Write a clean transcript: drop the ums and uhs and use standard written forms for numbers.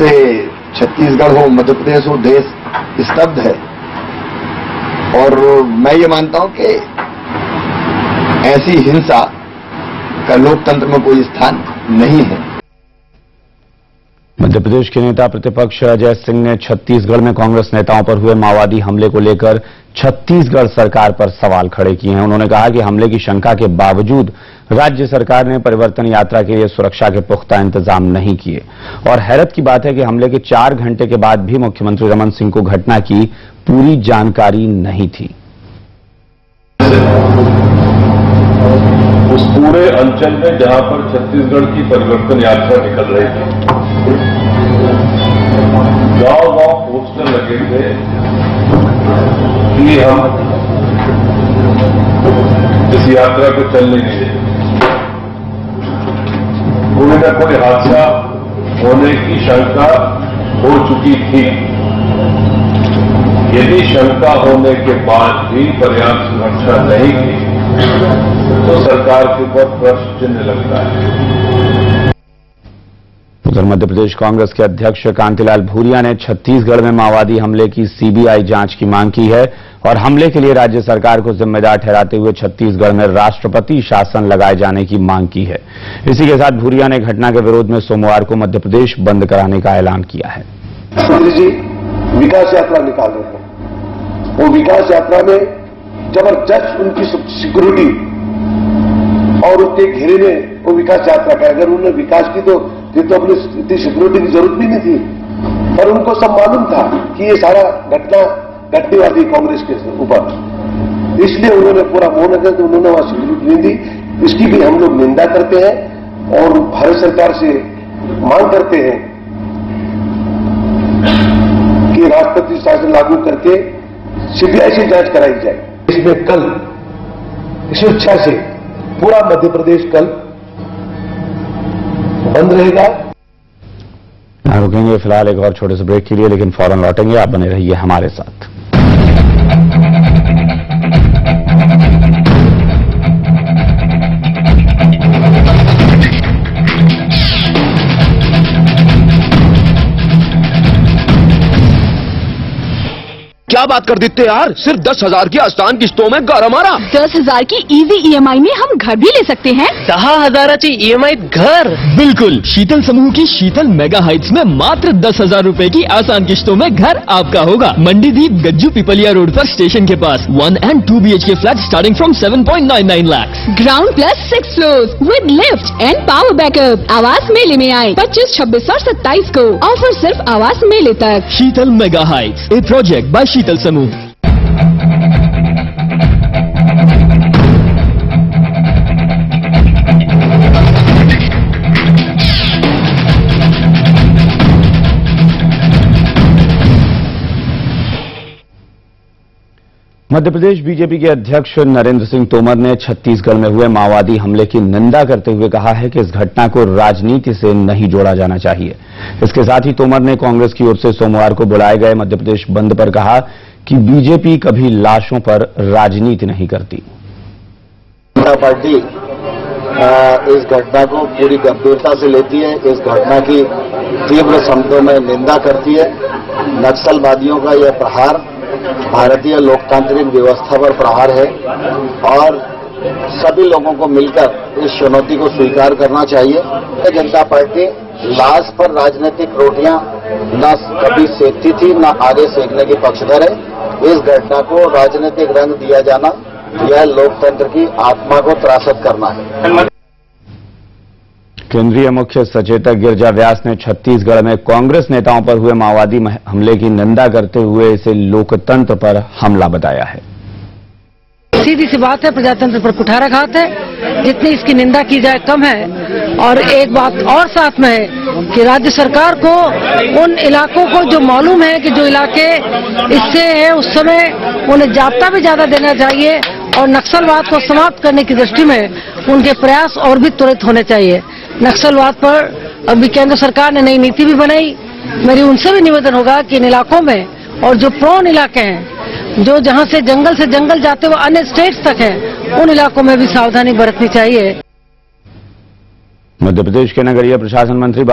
से छत्तीसगढ़ हो, मध्य प्रदेश हो, देश स्तब्ध है। और मैं ये मानता हूं कि ऐसी हिंसा का लोकतंत्र में कोई स्थान नहीं है। मध्य प्रदेश के नेता प्रतिपक्ष अजय सिंह ने छत्तीसगढ़ में कांग्रेस नेताओं पर हुए माओवादी हमले को लेकर छत्तीसगढ़ सरकार पर सवाल खड़े किए हैं। उन्होंने कहा कि हमले की शंका के बावजूद राज्य सरकार ने परिवर्तन यात्रा के लिए सुरक्षा के पुख्ता इंतजाम नहीं किए और हैरत की बात है कि हमले के 4 घंटे के बाद भी मुख्यमंत्री रमन सिंह को घटना की पूरी जानकारी नहीं थी। उस पूरे अंचल में जहां पर छत्तीसगढ़ की परिवर्तन यात्रा निकल रही थी, गांव-गांव पोस्टर लगे थे कि हम इस यात्रा को चलने नहीं देंगे। कोई न कोई हादसा होने की शंका हो चुकी थी। यदि शंका होने के बाद भी पर्याप्त सुरक्षा नहीं की तो सरकार के ऊपर प्रश्न चिन्ह लगता है। उधर मध्य प्रदेश कांग्रेस के अध्यक्ष कांतिलाल भूरिया ने छत्तीसगढ़ में माओवादी हमले की सीबीआई जांच की मांग की है और हमले के लिए राज्य सरकार को जिम्मेदार ठहराते हुए छत्तीसगढ़ में राष्ट्रपति शासन लगाए जाने की मांग की है। इसी के साथ भूरिया ने घटना के विरोध में सोमवार को मध्य प्रदेश बंद कराने का ऐलान किया है। जी विकास यात्रा निकाल रहे हैं, वो विकास यात्रा में जबरदस्त उनकी सिक्योरिटी और उसके घेरे में वो विकास यात्रा का, अगर उन्होंने विकास की तो ये तो अपनी इतनी सिक्योरिटी की जरूरत भी नहीं थी। पर उनको सब मालूम था कि ये सारा घटना घटने वाली कांग्रेस के ऊपर, इसलिए उन्होंने पूरा मौन रखा, तो उन्होंने वहां सिक्योरिटी नहीं दी। इसकी भी हम लोग निंदा करते हैं और भारत सरकार से मांग करते हैं कि राष्ट्रपति शासन लागू करके सीबीआई से जांच कराई जाए। इसमें कल स्वेच्छा से पूरा मध्य प्रदेश कल बंद रहेगा। रुकेंगे फिलहाल एक और छोटे से ब्रेक के लिए, लेकिन फौरन लौटेंगे। आप बने रहिए हमारे साथ। क्या बात कर देते यार, सिर्फ 10,000 की आसान किस्तों में घर हमारा। 10,000 की इजी ईएमआई में हम घर भी ले सकते हैं। 10,000ची ईएमआई घर। बिल्कुल, शीतल समूह की शीतल मेगा हाइट्स में मात्र 10,000 रुपए की आसान किस्तों में घर आपका होगा। मंडीदीप गज्जू पिपलिया रोड पर स्टेशन के पास 1 and 2 BHK flat starting from 7.99 lakh. Ground plus 6 floors with lift and power backup. आवास मेले में आए 25, 26 और 27 को। ऑफर सिर्फ आवास मेले तक। Sheetal mega heights, a project by Sheetal समूह। मध्य प्रदेश बीजेपी के अध्यक्ष नरेंद्र सिंह तोमर ने छत्तीसगढ़ में हुए माओवादी हमले की निंदा करते हुए कहा है कि इस घटना को राजनीति से नहीं जोड़ा जाना चाहिए। इसके साथ ही तोमर ने कांग्रेस की ओर से सोमवार को बुलाए गए मध्य प्रदेश बंद पर कहा कि बीजेपी कभी लाशों पर राजनीति नहीं करती। जनता पार्टी इस घटना को पूरी गंभीरता से लेती है, इस घटना की तीव्र शब्दों में निंदा करती है। नक्सलवादियों का यह प्रहार भारतीय लोकतांत्रिक व्यवस्था पर प्रहार है और सभी लोगों को मिलकर इस चुनौती को स्वीकार करना चाहिए। जनता पार्टी लाश पर राजनीतिक रोटियां न कभी सेकती थी, न आगे सेकने की पक्षधर है। इस घटना को राजनीतिक रंग दिया जाना यह लोकतंत्र की आत्मा को त्रासद करना है। केंद्रीय मुख्य सचेतक गिरिजा व्यास ने छत्तीसगढ़ में कांग्रेस नेताओं पर हुए माओवादी हमले की निंदा करते हुए इसे लोकतंत्र पर हमला बताया है। सीधी सी बात है, प्रजातंत्र पर कुठाराघात है। जितनी इसकी निंदा की जाए कम है। और एक बात और साथ में है कि राज्य सरकार को उन इलाकों को जो मालूम है कि जो इलाके इससे है, उस समय उन्हें जाब्ता भी ज्यादा देना चाहिए और नक्सलवाद को समाप्त करने की दृष्टि में उनके प्रयास और भी त्वरित होने चाहिए। नक्सलवाद पर अभी केंद्र सरकार ने नई नीति भी बनाई। मेरी उनसे भी निवेदन होगा कि इन इलाकों में और जो प्रोन इलाके हैं, जो जहां से जंगल जाते हुए अन्य स्टेट्स तक हैं, उन इलाकों में भी सावधानी बरतनी चाहिए। मध्य प्रदेश के नगरीय प्रशासन मंत्री